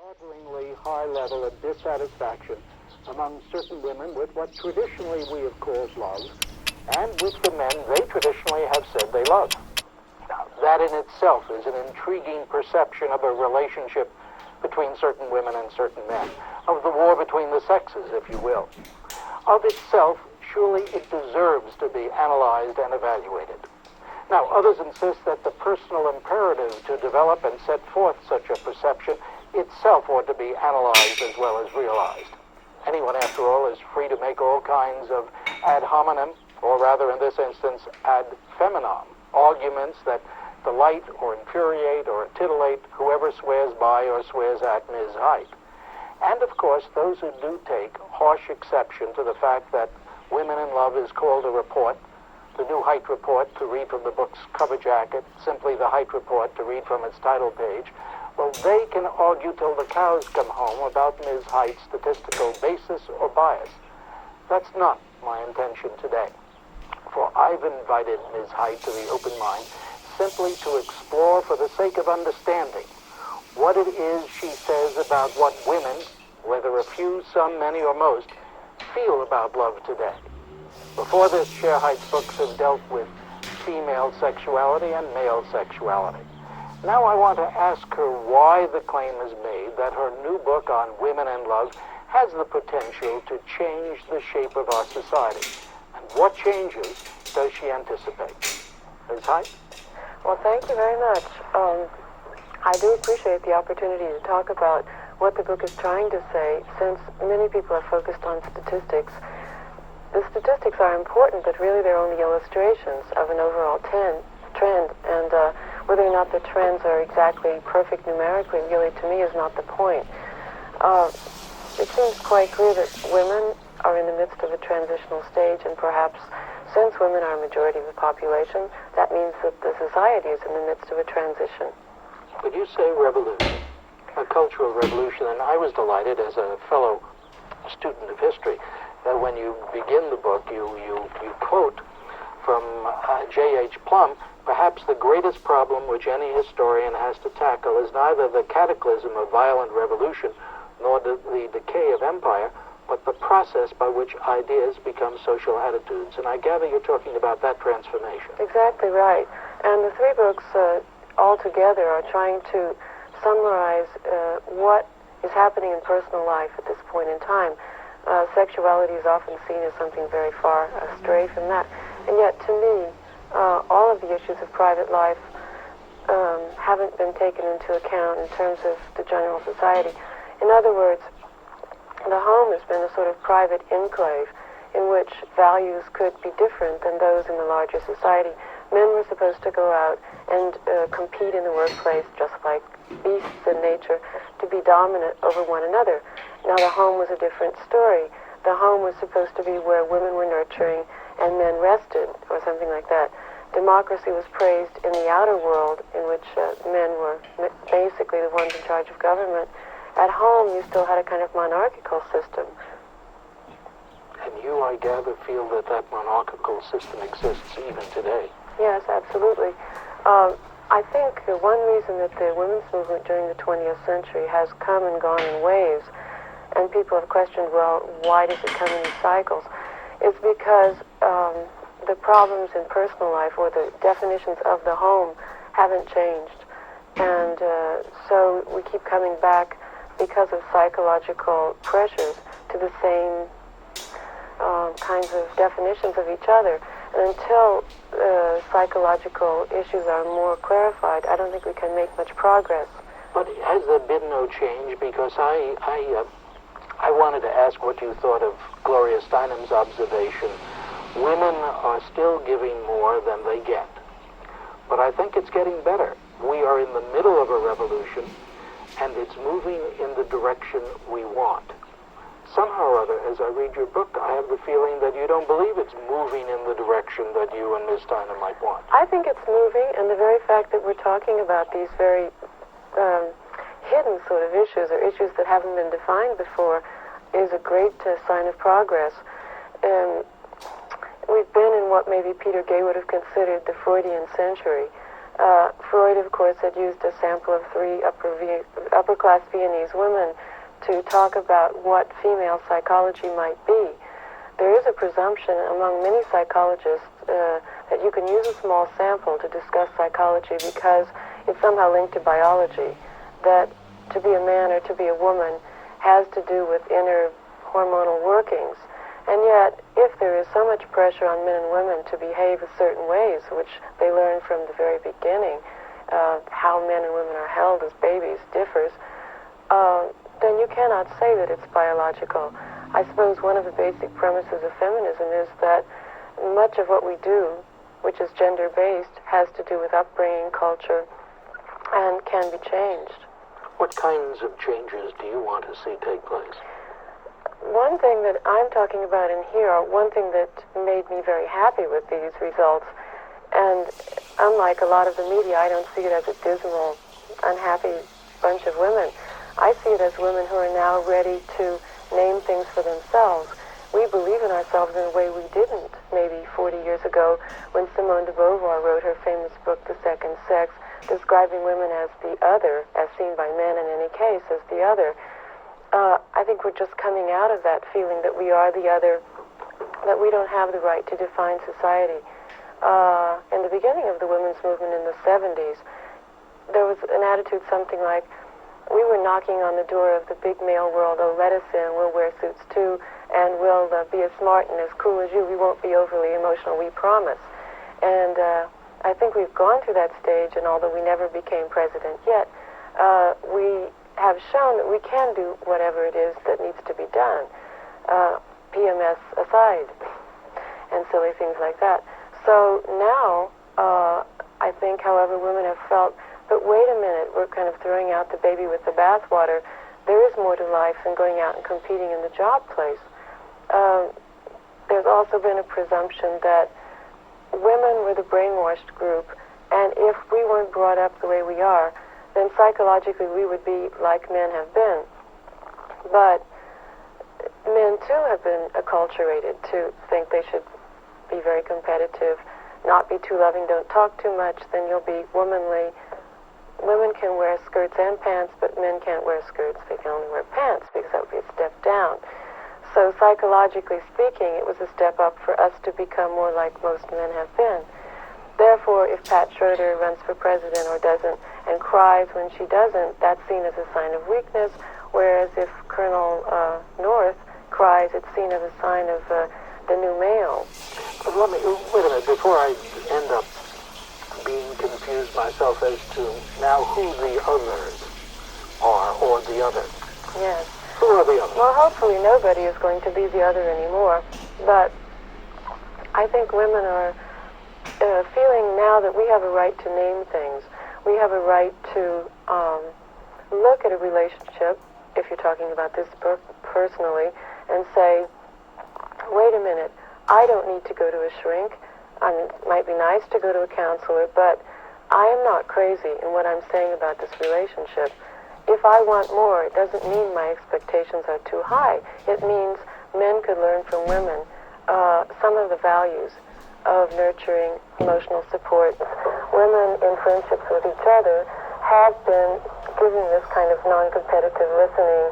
startlingly high level of dissatisfaction among certain women with what traditionally we have called love, and with the men they traditionally have said they love. Now, that in itself is an intriguing perception of a relationship between certain women and certain men, of the war between the sexes, if you will. Of itself, surely it deserves to be analyzed and evaluated. Now, others insist that the personal imperative to develop and set forth such a perception itself ought to be analyzed as well as realized. Anyone, after all, is free to make all kinds of ad hominem, or rather in this instance, ad feminam, arguments that delight or infuriate or titillate whoever swears by or swears at Ms. Hite. And, of course, those who do take harsh exception to the fact that Women in Love is called a report, the new Hite report to read from the book's cover jacket, simply the Hite report to read from its title page, well, they can argue till the cows come home about Ms. Hite's statistical basis or bias. That's not my intention today. For I've invited Ms. Hite to the open mind simply to explore, for the sake of understanding, what it is she says about what women, whether a few, some, many, or most, feel about love today. Before this, Shere Hite's books have dealt with female sexuality and male sexuality. Now I want to ask her why the claim is made that her new book on women and love has the potential to change the shape of our society. And what changes does she anticipate? Ms. Hite? Well, thank you very much. I do appreciate the opportunity to talk about what the book is trying to say, since many people are focused on statistics. The statistics are important, but really they're only illustrations of an overall trend, and whether or not the trends are exactly perfect numerically, really, to me, is not the point. It seems quite clear that women are in the midst of a transitional stage, and perhaps since women are a majority of the population, that means that the society is in the midst of a transition. When you say revolution, a cultural revolution, and I was delighted as a fellow student of history that when you begin the book, you quote from J.H. Plum, perhaps the greatest problem which any historian has to tackle is neither the cataclysm of violent revolution nor the decay of empire, but the process by which ideas become social attitudes. And I gather you're talking about that transformation. Exactly right. And the three books all together are trying to summarize what is happening in personal life at this point in time. Sexuality is often seen as something very far astray from that. And yet, to me, all of the issues of private life haven't been taken into account in terms of the general society. In other words, the home has been a sort of private enclave in which values could be different than those in the larger society. Men were supposed to go out and compete in the workplace just like beasts in nature, to be dominant over one another. Now the home was a different story. The home was supposed to be where women were nurturing and men rested, or something like that. Democracy was praised in the outer world, in which men were basically the ones in charge of government. At home, you still had a kind of monarchical system. And you, I gather, feel that that monarchical system exists even today. Yes, absolutely. I think one reason that the women's movement during the 20th century has come and gone in waves, and people have questioned, well, why does it come in cycles, is because the problems in personal life, or the definitions of the home, haven't changed. And so we keep coming back because of psychological pressures to the same kinds of definitions of each other. And until psychological issues are more clarified, I don't think we can make much progress. But has there been no change? Because I wanted to ask what you thought of Gloria Steinem's observation. Women are still giving more than they get. But I think it's getting better. We are in the middle of a revolution, and it's moving in the direction we want. Somehow or other, as I read your book, I have the feeling that you don't believe it's moving in the direction that you and Ms. Steinem might want. I think it's moving, and the very fact that we're talking about these very hidden sort of issues, or issues that haven't been defined before, is a great sign of progress. We've been in what maybe Peter Gay would have considered the Freudian century. Freud, of course, had used a sample of three upper-class Viennese women to talk about what female psychology might be. There is a presumption among many psychologists that you can use a small sample to discuss psychology because it's somehow linked to biology, that to be a man or to be a woman has to do with inner hormonal workings. And yet, if there is so much pressure on men and women to behave in certain ways, which they learn from the very beginning, how men and women are held as babies differs, then you cannot say that it's biological. I suppose one of the basic premises of feminism is that much of what we do, which is gender-based, has to do with upbringing, culture, and can be changed. What kinds of changes do you want to see take place? One thing that I'm talking about in here, one thing that made me very happy with these results, and unlike a lot of the media, I don't see it as a dismal, unhappy bunch of women. I see it as women who are now ready to name things for themselves. We believe in ourselves in a way we didn't maybe 40 years ago when Simone de Beauvoir wrote her famous book, The Second Sex, describing women as the other, as seen by men in any case as the other. I think we're just coming out of that feeling that we are the other, that we don't have the right to define society. In the beginning of the women's movement in the 70s, there was an attitude something like, we were knocking on the door of the big male world, oh, let us in, we'll wear suits too, and we'll be as smart and as cool as you, we won't be overly emotional, we promise. And I think we've gone through that stage, and although we never became president yet, we have shown that we can do whatever it is that needs to be done, PMS aside, and silly things like that. So now, I think, however, women have felt, but wait a minute, we're kind of throwing out the baby with the bathwater. There is more to life than going out and competing in the job place. There's also been a presumption that women were the brainwashed group, and if we weren't brought up the way we are, then psychologically we would be like men have been. But men, too, have been acculturated to think they should be very competitive, not be too loving, don't talk too much, then you'll be womanly. Women can wear skirts and pants, but men can't wear skirts. They can only wear pants because that would be a step down. So psychologically speaking, it was a step up for us to become more like most men have been. Therefore, if Pat Schroeder runs for president or doesn't and cries when she doesn't, that's seen as a sign of weakness, whereas if Colonel North cries, it's seen as a sign of the new male. But wait a minute, before I end up being confused myself as to now who the others are, or the other. Yes. Who are the others? Well, hopefully nobody is going to be the other anymore, but I think women are feeling now that we have a right to name things. We have a right to look at a relationship, if you're talking about this personally, and say, wait a minute, I don't need to go to a shrink. I mean, it might be nice to go to a counselor, but I am not crazy in what I'm saying about this relationship. If I want more, it doesn't mean my expectations are too high. It means men could learn from women some of the values of nurturing emotional support. Women in friendships with each other have been giving this kind of non-competitive listening.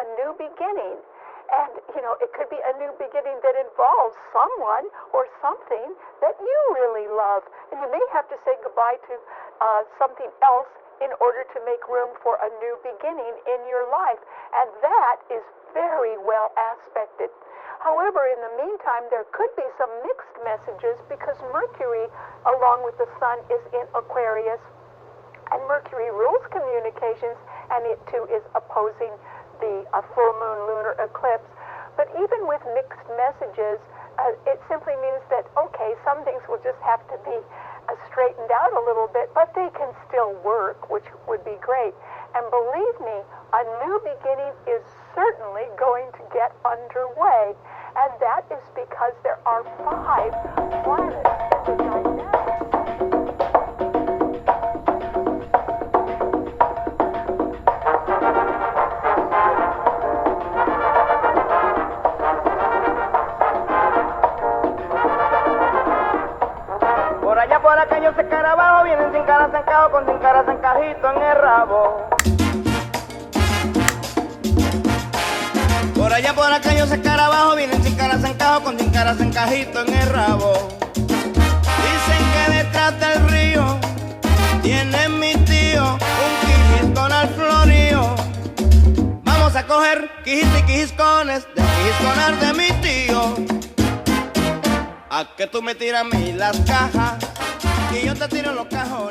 a new beginning. And, it could be a new beginning that involves someone or something that you really love. And you may have to say goodbye to something else in order to make room for a new beginning in your life. And that is very well aspected. However, in the meantime, there could be some mixed messages because Mercury, along with the Sun, is in Aquarius. And Mercury rules communications, and it too is opposing the full moon lunar eclipse. But even with mixed messages, it simply means that, okay, some things will just have to be straightened out a little bit, but they can still work, which would be great. And believe me, a new beginning is certainly going to get underway. And that is because there are 5 planets in the dynamic. Por aquellos escarabajos vienen sin cara zancajo, con sin cara zancajito en el rabo. Por aquellos escarabajos vienen sin cara zancajo, con sin cara zancajito en el rabo. Dicen que detrás del río tiene mi tío un quijiscón al florío. Vamos a coger quijis y quijiscones de quijisconar de mi tío. A que tú me tiras a mí las cajas y yo te tiro los cajones.